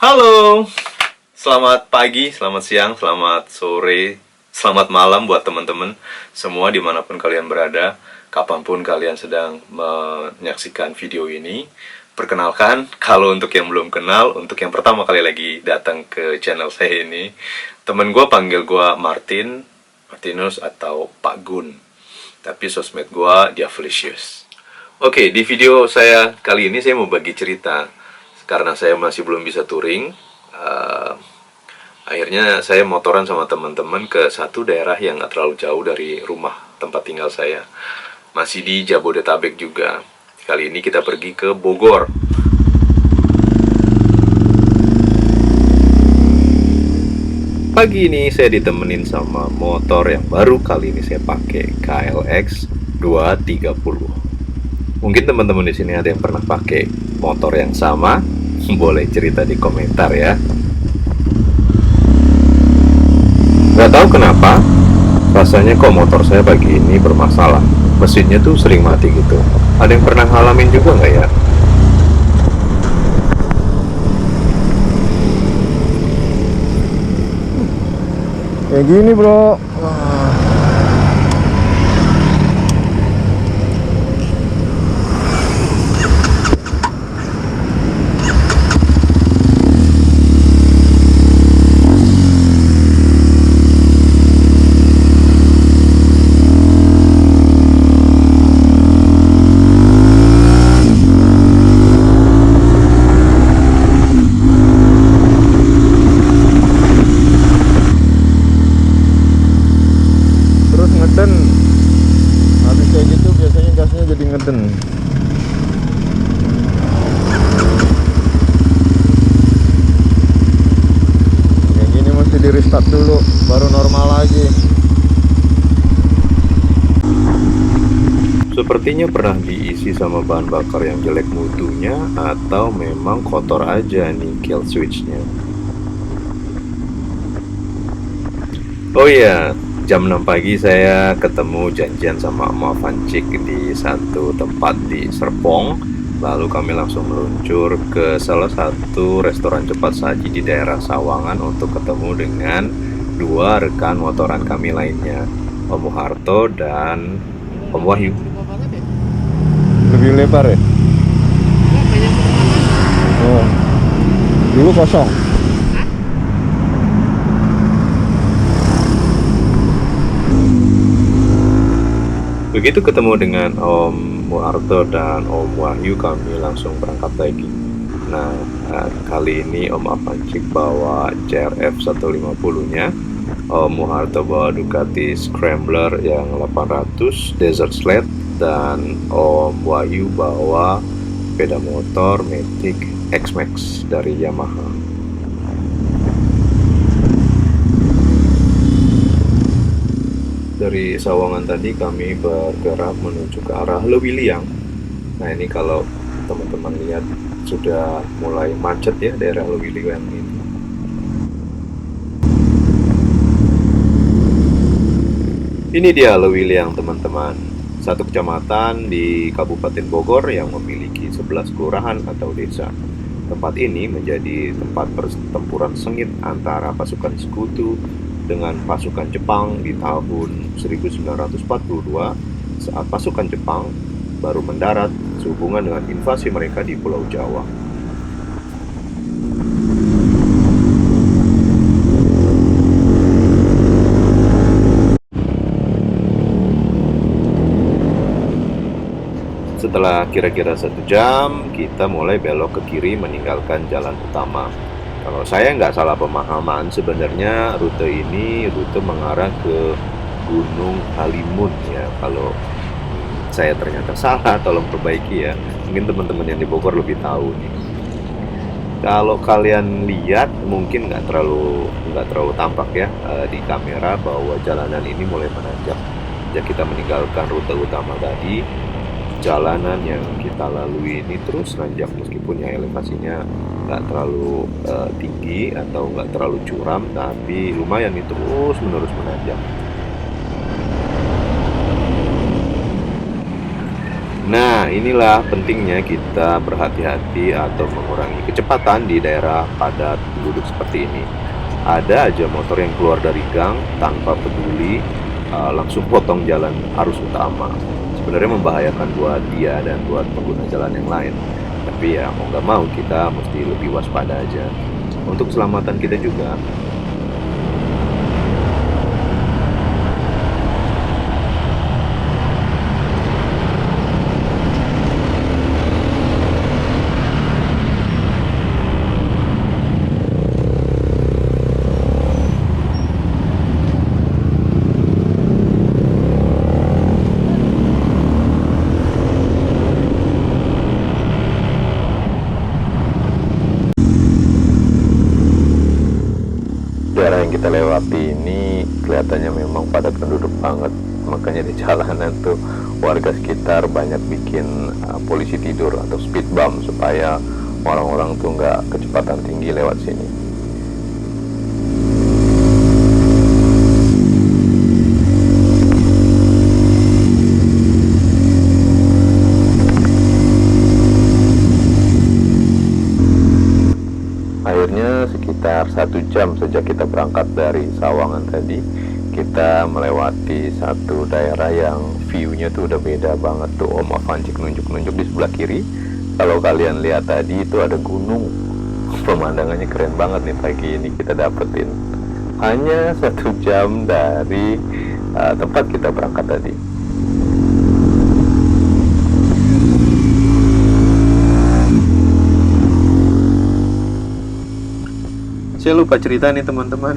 Halo, selamat pagi, selamat siang, selamat sore, selamat malam buat teman-teman semua dimanapun kalian berada, kapanpun kalian sedang menyaksikan video ini. Perkenalkan, kalau untuk yang belum kenal, untuk yang pertama kali lagi datang ke channel saya ini, temen gue panggil gue Martinus atau Pak Gun, tapi sosmed gue Diavolicious. Oke, di video saya kali ini saya mau bagi cerita. Karena saya masih belum bisa touring, akhirnya saya motoran sama teman-teman ke satu daerah yang gak terlalu jauh dari rumah tempat tinggal saya. Masih di Jabodetabek juga. Kali ini kita pergi ke Bogor. Pagi ini saya ditemenin sama motor yang baru kali ini saya pakai, KLX 230. Mungkin teman-teman di sini ada yang pernah pakai motor yang sama, boleh cerita di komentar ya. Gak tahu kenapa, rasanya kok motor saya pagi ini bermasalah. Mesinnya tuh sering mati gitu. Ada yang pernah ngalamin juga nggak ya? Kayak gini bro. Terus ngeden. Habis kayak gitu biasanya gasnya jadi ngeden. Kayak gini mesti di restart dulu baru normal lagi. Sepertinya pernah diisi sama bahan bakar yang jelek mutunya, atau memang kotor aja nih kill switchnya. Oh iya, jam 6 pagi saya ketemu janjian sama Om Avancik di satu tempat di Serpong. Lalu kami langsung meluncur ke salah satu restoran cepat saji di daerah Sawangan untuk ketemu dengan dua rekan motoran kami lainnya, Om Harto dan Om Wahyu. Lebih lebar ya? Oh. Dulu kosong. Begitu ketemu dengan Om Muharto dan Om Wahyu, kami langsung berangkat lagi. Nah, kali ini Om Avancik bawa CRF 150-nya, Om Muharto bawa Ducati Scrambler yang 800 Desert Sled, dan Om Wahyu bawa sepeda motor Matic X-Max dari Yamaha. Dari Sawangan tadi kami bergerak menuju ke arah Lewiliang. Nah, ini kalau teman-teman lihat sudah mulai macet ya daerah Lewiliang ini. Ini dia Lewiliang teman-teman, satu kecamatan di Kabupaten Bogor yang memiliki 11 kelurahan atau desa. Tempat ini menjadi tempat pertempuran sengit antara pasukan sekutu dengan pasukan Jepang di tahun 1942 saat pasukan Jepang baru mendarat sehubungan dengan invasi mereka di Pulau Jawa. Setelah kira-kira 1 jam, kita mulai belok ke kiri meninggalkan jalan utama. Kalau saya nggak salah pemahaman, sebenarnya rute ini rute mengarah ke Gunung Halimun ya. Kalau saya ternyata salah, tolong perbaiki ya. Mungkin teman-teman yang di Bogor lebih tahu nih. Kalau kalian lihat mungkin nggak terlalu tampak ya di kamera bahwa jalanan ini mulai menanjak. Sejak kita meninggalkan rute utama tadi, jalanan yang kita lalui ini terus nanjak, meskipun ya elevasinya nggak terlalu tinggi atau nggak terlalu curam, tapi lumayan nih terus menerus menanjak. Nah, inilah pentingnya kita berhati-hati atau mengurangi kecepatan di daerah padat penduduk seperti ini. Ada aja motor yang keluar dari gang tanpa peduli, langsung potong jalan arus utama. Sebenarnya membahayakan buat dia dan buat pengguna jalan yang lain. Tapi ya mau nggak mau kita mesti lebih waspada aja. Untuk keselamatan kita juga. Daerah yang kita lewati ini kelihatannya memang padat penduduk banget, makanya di jalanan tuh warga sekitar banyak bikin polisi tidur atau speed bump supaya orang-orang tuh nggak kecepatan tinggi lewat sini. Akhirnya sekitar 1 jam sejak kita berangkat dari Sawangan tadi, kita melewati satu daerah yang view-nya tuh udah beda banget tuh. Om Avancik nunjuk-nunjuk di sebelah kiri. Kalau kalian lihat tadi itu ada gunung. Pemandangannya keren banget nih pagi ini kita dapetin. Hanya 1 jam dari tempat kita berangkat tadi. Saya lupa cerita nih teman-teman.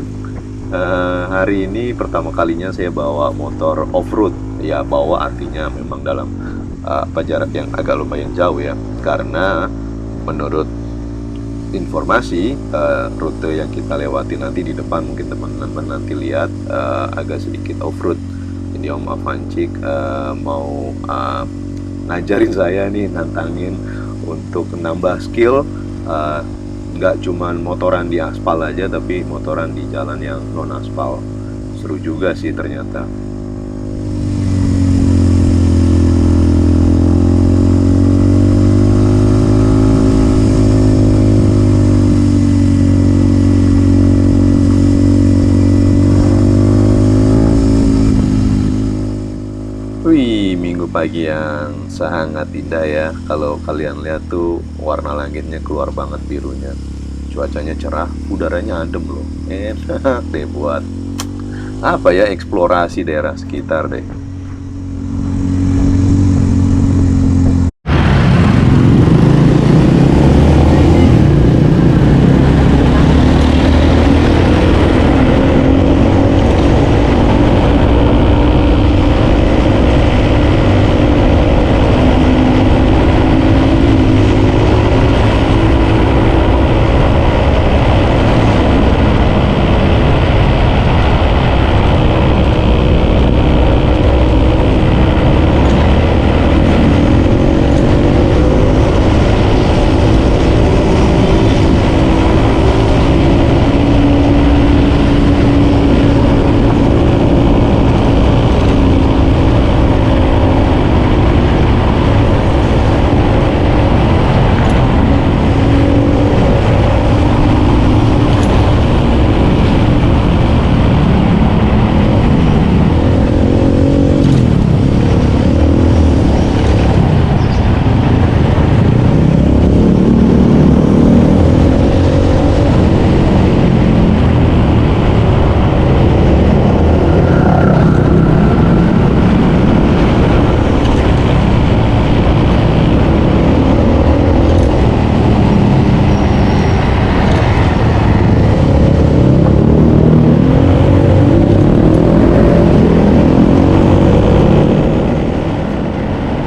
Hari ini pertama kalinya saya bawa motor off-road. Ya bawa artinya memang dalam jarak yang agak lumayan jauh ya. Karena menurut informasi rute yang kita lewati nanti di depan, mungkin teman-teman nanti lihat agak sedikit off-road. Jadi Om Avancik mau ngajarin saya nih, nantangin untuk nambah skill. Nggak cuman motoran di aspal aja, tapi motoran di jalan yang non aspal. Seru juga sih ternyata. Wih, minggu pagi yang sangat indah ya. Kalau kalian lihat tuh warna langitnya keluar banget birunya. Cuacanya cerah, udaranya adem loh. Enak deh buat apa ya, eksplorasi daerah sekitar deh.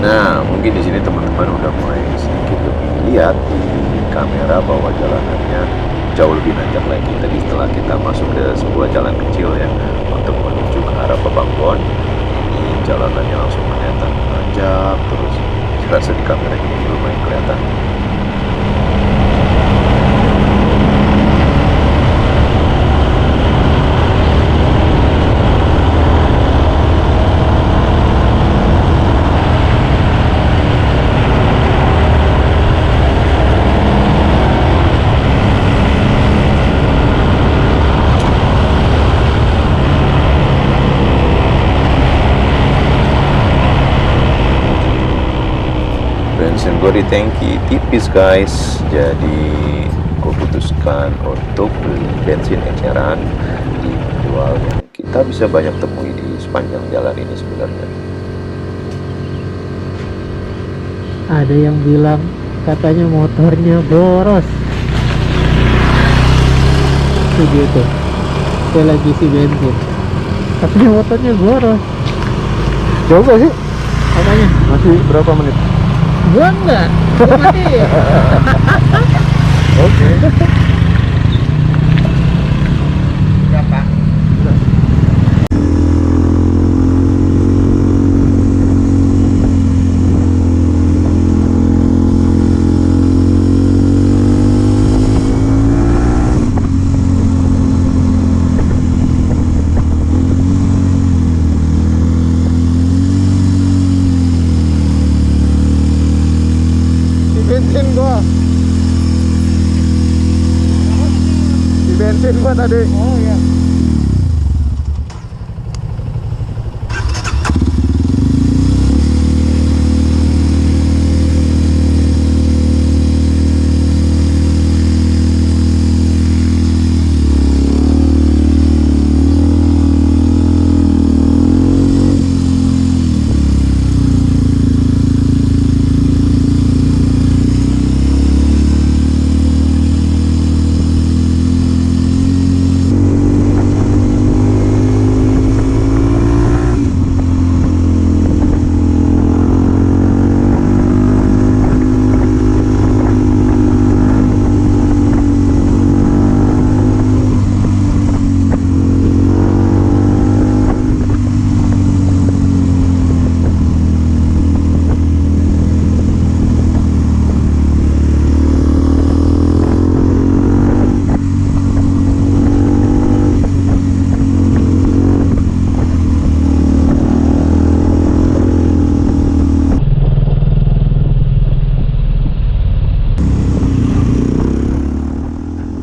Nah, mungkin di sini teman-teman udah mulai sedikit lebih lihat di kamera bahwa jalanannya jauh lebih nanjak lagi. Tadi setelah kita masuk ke sebuah jalan kecil ya untuk menuju ke arah Pabangkon, ini jalanannya langsung kelihatan nanjak terus. Saya rasa di kamera ini lumayan kelihatan. bensin gue di tangki tipis guys, jadi gue putuskan untuk beli bensin eceran dijual yang kita bisa banyak temui di sepanjang jalan ini sebenarnya. Ada yang bilang katanya motornya boros. Begitu. Saya lagi isi bensin. Katanya motornya boros. Jauh gak sih? Apanya? Masih berapa menit? Gua enggak. Gua mati. Oke. Berapa? Di bensin gua. Di bensin gua tadi. Oh iya.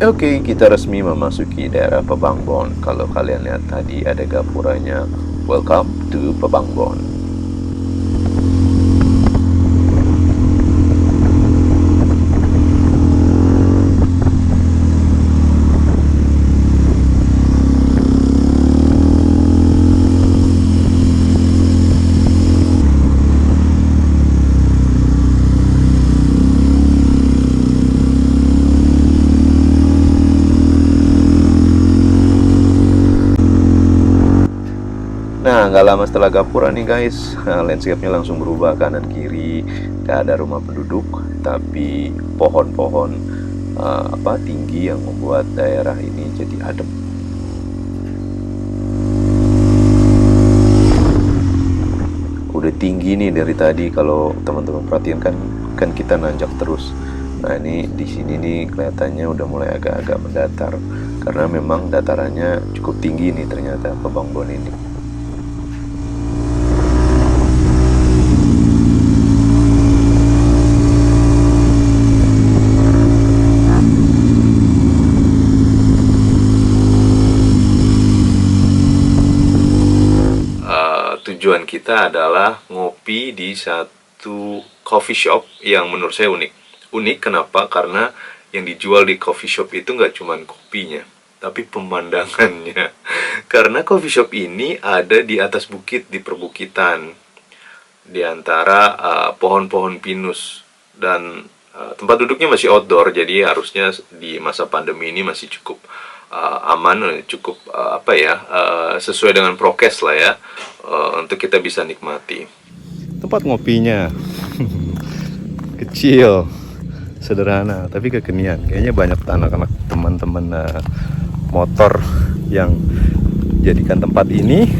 Oke, kita resmi memasuki daerah Pebangbon. Kalau kalian lihat tadi ada gapuranya. Welcome to Pebangbon. Nah, nggak lama setelah gapura nih guys, landscape-nya langsung berubah kanan kiri, nggak ada rumah penduduk, tapi pohon-pohon tinggi yang membuat daerah ini jadi adem. Udah tinggi nih dari tadi, kalau teman-teman perhatiin kan kita nanjak terus. Nah ini di sini nih kelihatannya udah mulai agak-agak mendatar, karena memang datarannya cukup tinggi nih ternyata Pebangbon ini. Tujuan kita adalah ngopi di satu coffee shop yang menurut saya unik. Unik kenapa? Karena yang dijual di coffee shop itu nggak cuma kopinya, tapi pemandangannya. Karena coffee shop ini ada di atas bukit, di perbukitan, di antara pohon-pohon pinus. Dan tempat duduknya masih outdoor, jadi harusnya di masa pandemi ini masih cukup aman, cukup sesuai dengan prokes lah ya, untuk kita bisa nikmati. Tempat ngopinya kecil, sederhana, tapi kekinian. Kayaknya banyak anak-anak teman-teman motor yang jadikan tempat ini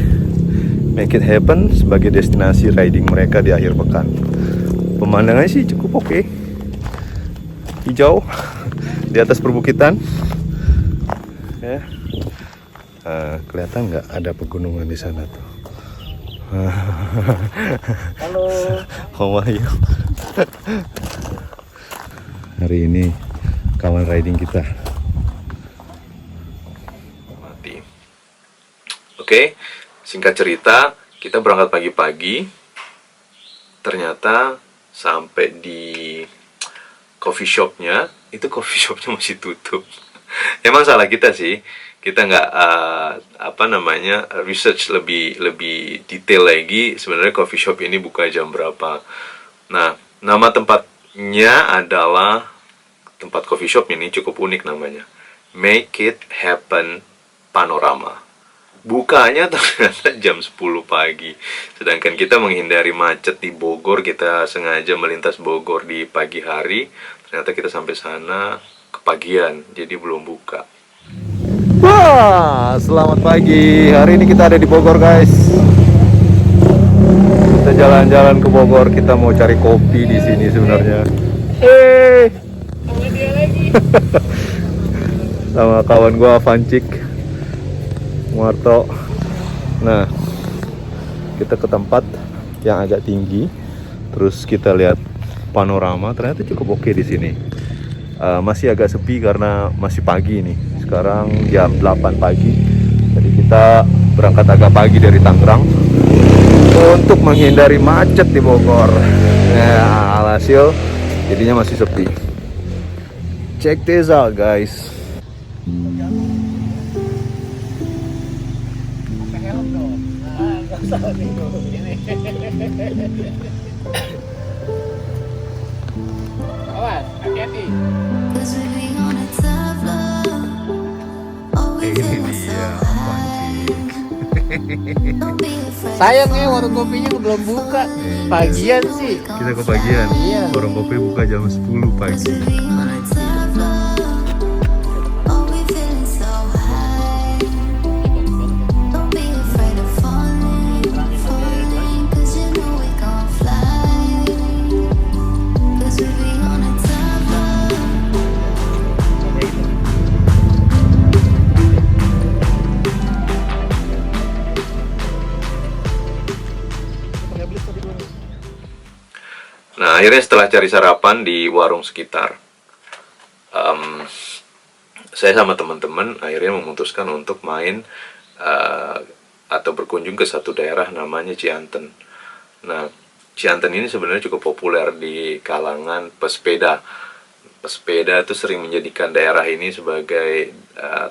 make it happen sebagai destinasi riding mereka di akhir pekan. Pemandangannya sih cukup oke. Hijau di atas perbukitan ya. Kelihatan nggak ada pegunungan di sana tuh. Halo. How are you? Hari ini kawan riding kita mati. Oke, singkat cerita, kita berangkat pagi-pagi. Ternyata sampai di coffee shopnya, itu coffee shopnya masih tutup. Emang salah kita sih, kita nggak research lebih lebih detail lagi sebenarnya coffee shop ini buka jam berapa. Nah, nama tempatnya adalah, tempat coffee shop ini cukup unik namanya, Make It Happen Panorama. Bukanya ternyata jam 10 pagi. Sedangkan kita menghindari macet di Bogor, kita sengaja melintas Bogor di pagi hari. Ternyata kita sampai sana kepagian, jadi belum buka. Wah, selamat pagi. Hari ini kita ada di Bogor, guys. Kita jalan-jalan ke Bogor. Kita mau cari kopi di sini sebenarnya. Sama dia lagi. Sama kawan gua Vancik, Muarto. Nah, kita ke tempat yang agak tinggi. Terus kita lihat panorama. Ternyata cukup oke di sini. Masih agak sepi karena masih pagi nih. Sekarang jam 8 pagi. Jadi kita berangkat agak pagi dari Tangerang untuk menghindari macet di Bogor. Nah, alhasil jadinya masih sepi. Check this out, guys. Awas, hati-hati. Ini dia Sayangnya warung kopinya belum buka. Pagian sih. kita kepagian. Iya. Warung kopi buka jam 10 pagi. Nah, akhirnya setelah cari sarapan di warung sekitar, saya sama teman-teman akhirnya memutuskan untuk main atau berkunjung ke satu daerah namanya Cianten. Nah, Cianten ini sebenarnya cukup populer di kalangan pesepeda. Pesepeda itu sering menjadikan daerah ini sebagai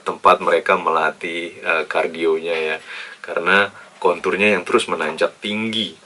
tempat mereka melatih kardionya ya, karena konturnya yang terus menanjak tinggi.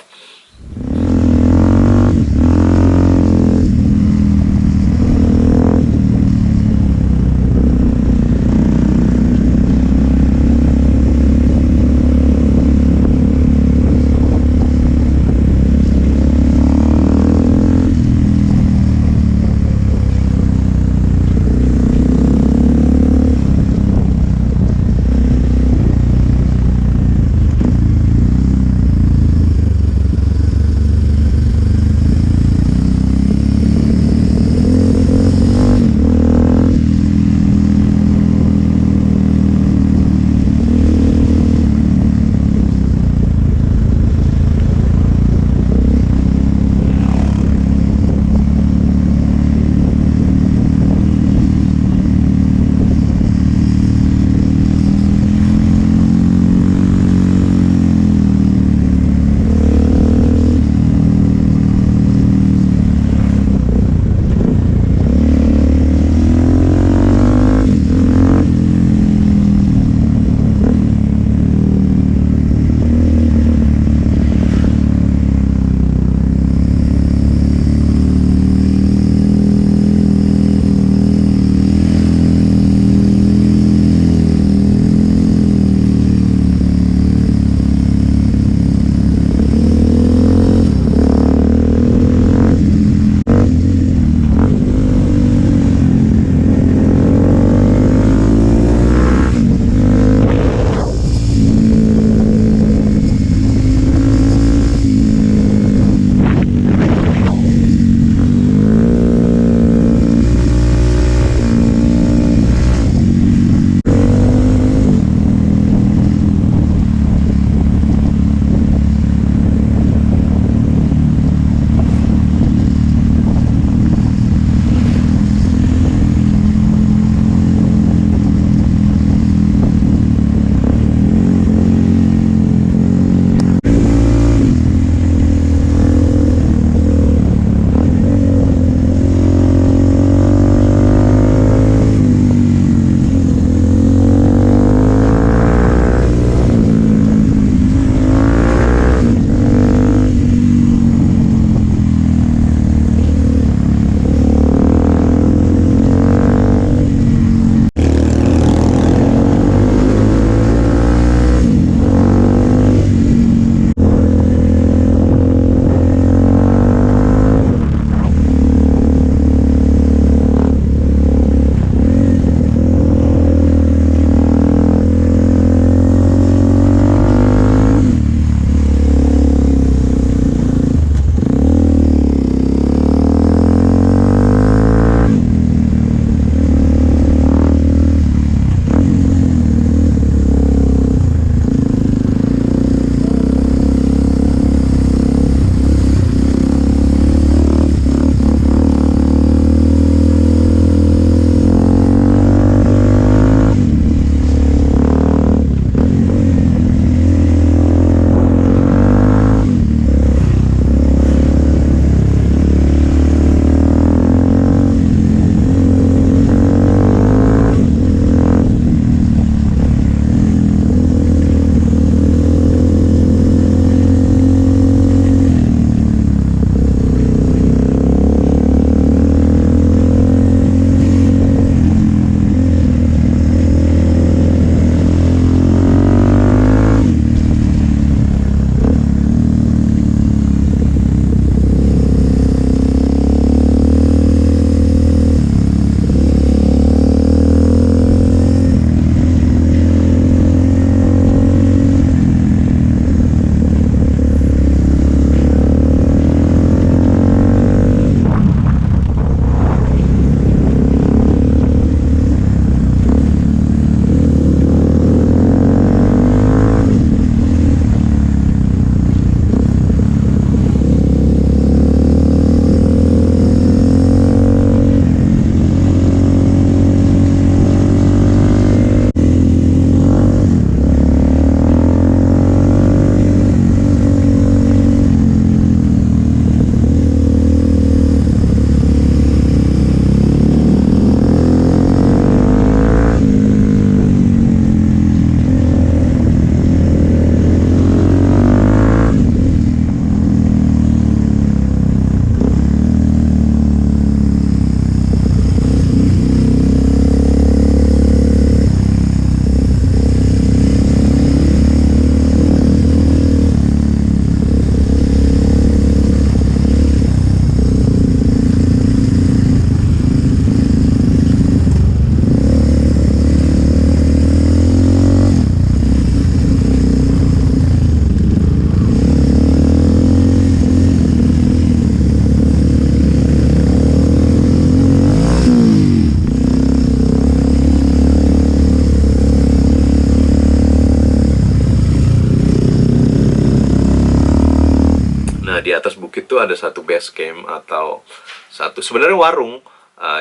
di atas bukit tuh ada satu base camp atau satu sebenarnya warung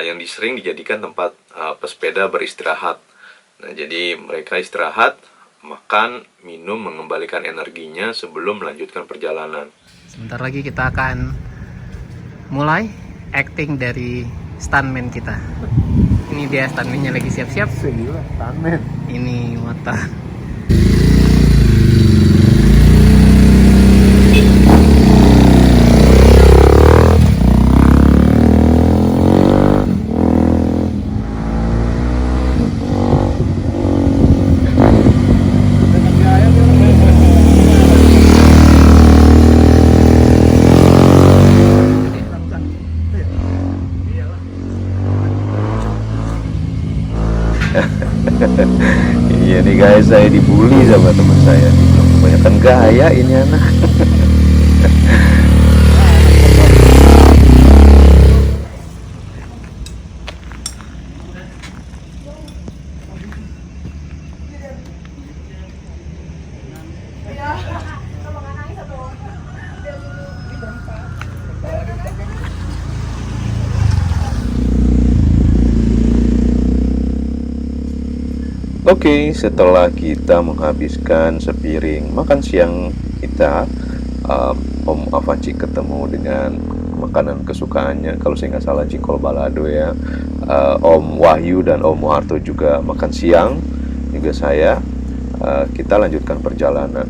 yang sering dijadikan tempat pesepeda beristirahat. Nah, jadi mereka istirahat, makan, minum, mengembalikan energinya sebelum melanjutkan perjalanan. Sebentar lagi kita akan mulai acting dari stuntman kita. Ini dia stuntman-nya lagi siap-siap. Stuntman. Ini motor. Iya nih guys, saya dibully sama teman saya. Dibilang kebanyakan gaya ini anak. Oke, setelah kita menghabiskan sepiring makan siang kita, Om Avanci ketemu dengan makanan kesukaannya. Kalau saya nggak salah cikol balado ya. Om Wahyu dan Om Harto juga makan siang. Juga saya. Kita lanjutkan perjalanan.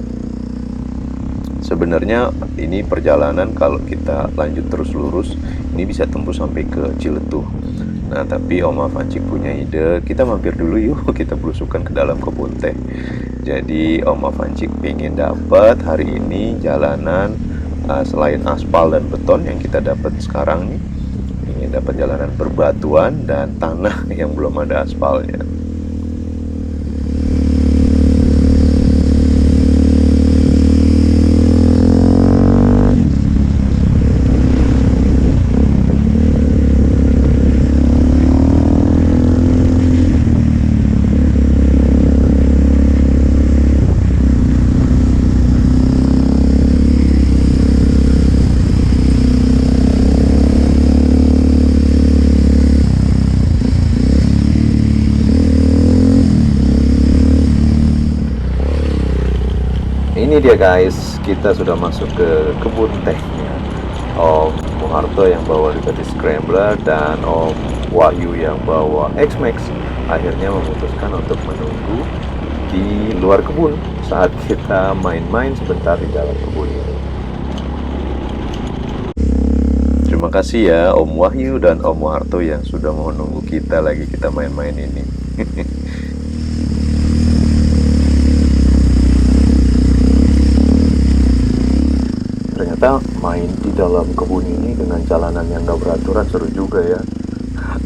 Sebenarnya ini perjalanan kalau kita lanjut terus lurus, ini bisa tembus sampai ke Ciletuh. Nah, tapi Om Avanci punya ide, kita mampir dulu yuk, kita belusukan ke dalam kebun teh. Jadi Om Avanci pengen dapat hari ini jalanan selain aspal dan beton yang kita dapat sekarang nih, ingin dapat jalanan berbatuan dan tanah yang belum ada aspalnya. Ini dia guys, kita sudah masuk ke kebun tehnya. Om Muharto yang bawa Ducati Scrambler dan Om Wahyu yang bawa X-Max akhirnya memutuskan untuk menunggu di luar kebun saat kita main-main sebentar di dalam kebun ini. Terima kasih ya Om Wahyu dan Om Muharto yang sudah mau nunggu kita lagi kita main-main ini. Ternyata main di dalam kebun ini dengan jalanan yang gak beraturan seru juga ya.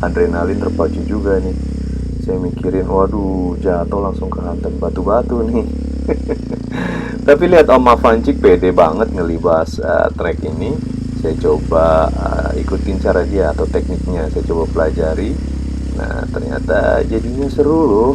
Adrenalin terpacu juga nih. Saya mikirin, waduh jatuh langsung kehantam batu-batu nih. Tapi lihat Om Avanci pede banget ngelibas trek ini. Saya coba ikutin cara dia atau tekniknya, saya coba pelajari. Nah, ternyata jadinya seru loh.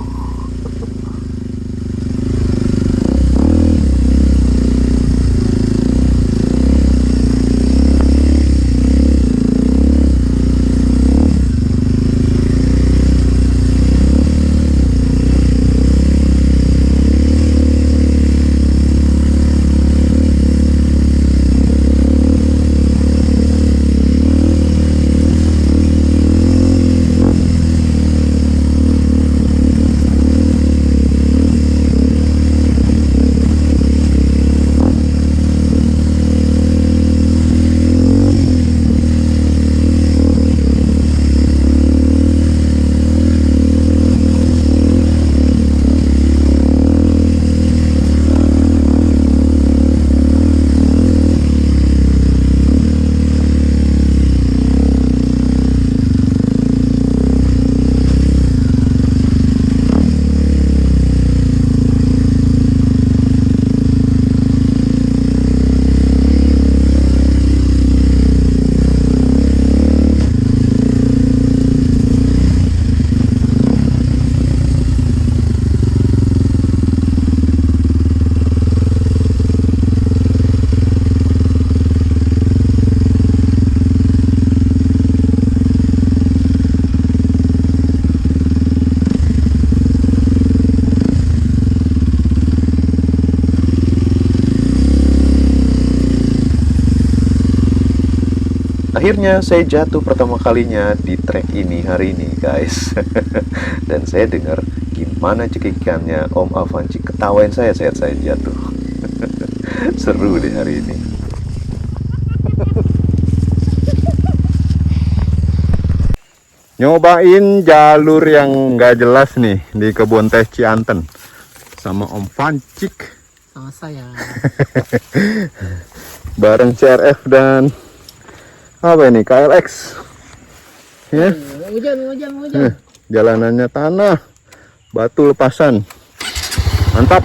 Akhirnya saya jatuh pertama kalinya di trek ini hari ini guys. Dan saya dengar gimana cekikannya Om Avanci, ketawain saya saat saya jatuh. Seru deh hari ini. Nyobain jalur yang nggak jelas nih di kebun teh Cianten sama Om Vancik Sama saya. bareng CRF dan apa ini KLX ya. Hujan. Jalanannya tanah, batu lepasan, mantap.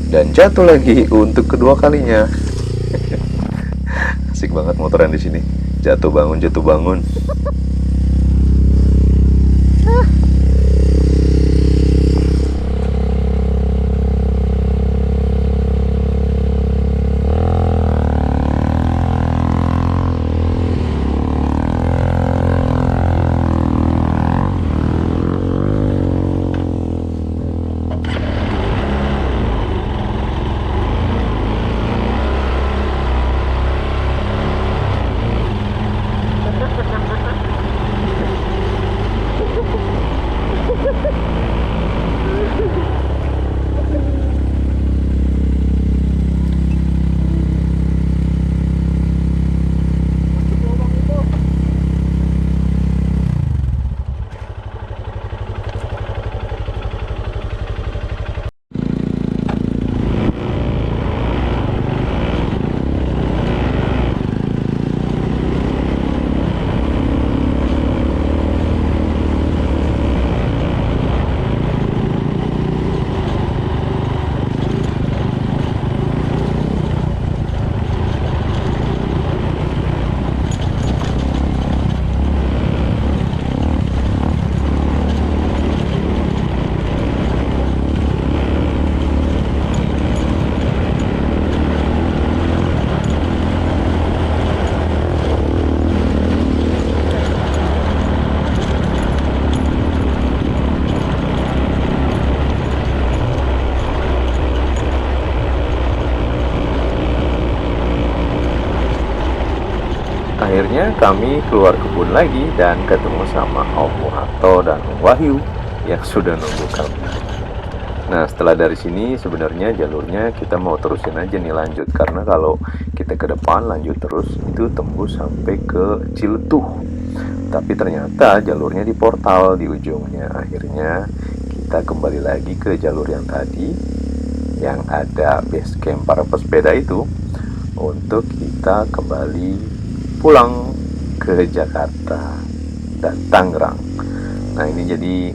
Dan jatuh lagi untuk kedua kalinya. Asik banget motoran di sini. Jatuh bangun, jatuh bangun. Akhirnya kami keluar kebun lagi dan ketemu sama Om Muharto dan Om Wahyu yang sudah nunggu kami. Nah, setelah dari sini sebenarnya jalurnya kita mau terusin aja nih lanjut, karena kalau kita ke depan lanjut terus itu tembus sampai ke Ciletuh. Tapi ternyata jalurnya di portal di ujungnya. Akhirnya kita kembali lagi ke jalur yang tadi yang ada base camp para pesepeda itu untuk kita kembali pulang ke Jakarta dan Tangerang. Nah, ini jadi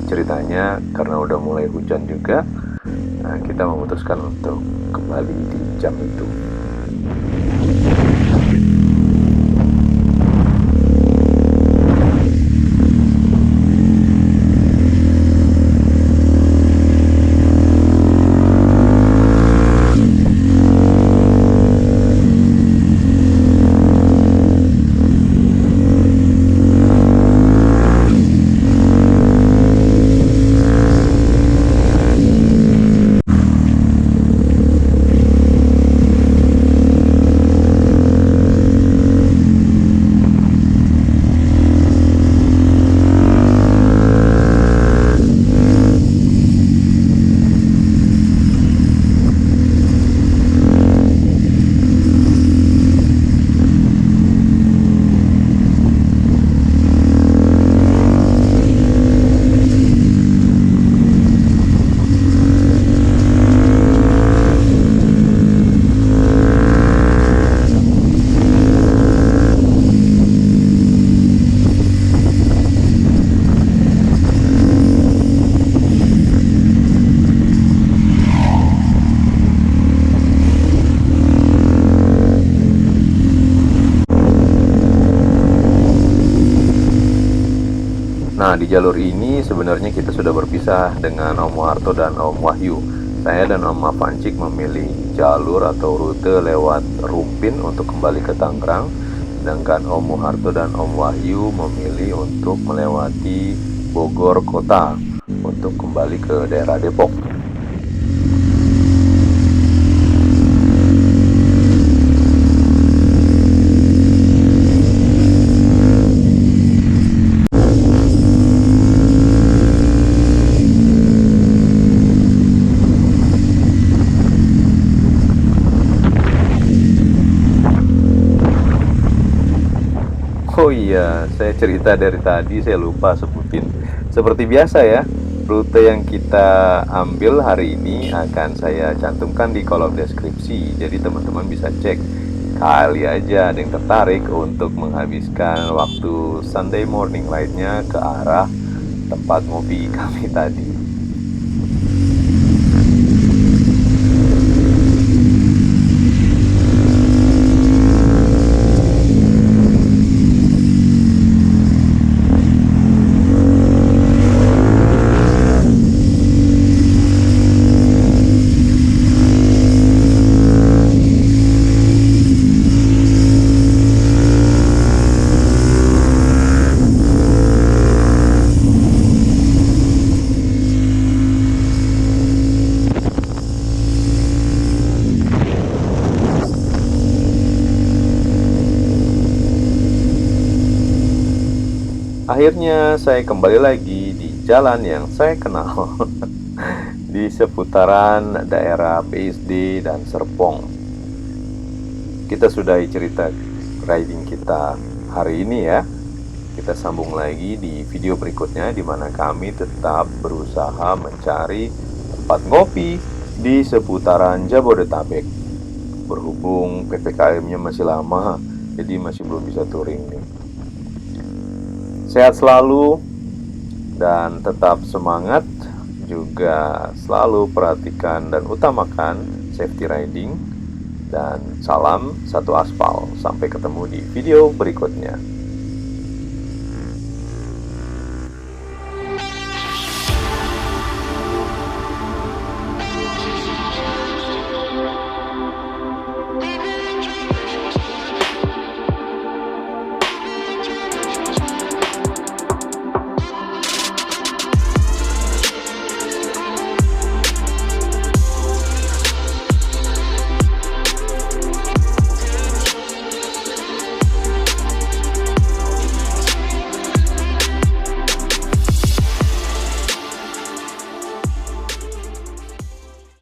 ceritanya karena udah mulai hujan juga. Nah, kita memutuskan untuk kembali di jam itu. Nah, di jalur ini sebenarnya kita sudah berpisah dengan Om Muharto dan Om Wahyu. Saya dan Om Avancik memilih jalur atau rute lewat Rumpin untuk kembali ke Tangerang, sedangkan Om Muharto dan Om Wahyu memilih untuk melewati Bogor kota untuk kembali ke daerah Depok. Oh iya, saya cerita dari tadi, saya lupa sebutin. Seperti biasa ya, rute yang kita ambil hari ini akan saya cantumkan di kolom deskripsi. Jadi teman-teman bisa cek. Kali aja ada yang tertarik untuk menghabiskan waktu Sunday morning ride-nya ke arah tempat ngopi kami tadi. Akhirnya saya kembali lagi di jalan yang saya kenal di seputaran daerah PSD dan Serpong. Kita sudahi cerita riding kita hari ini ya. Kita sambung lagi di video berikutnya, di mana kami tetap berusaha mencari tempat ngopi di seputaran Jabodetabek. Berhubung PPKM-nya masih lama, jadi masih belum bisa touring nih. Sehat selalu dan tetap semangat, juga selalu perhatikan dan utamakan safety riding, dan salam satu aspal. Sampai ketemu di video berikutnya.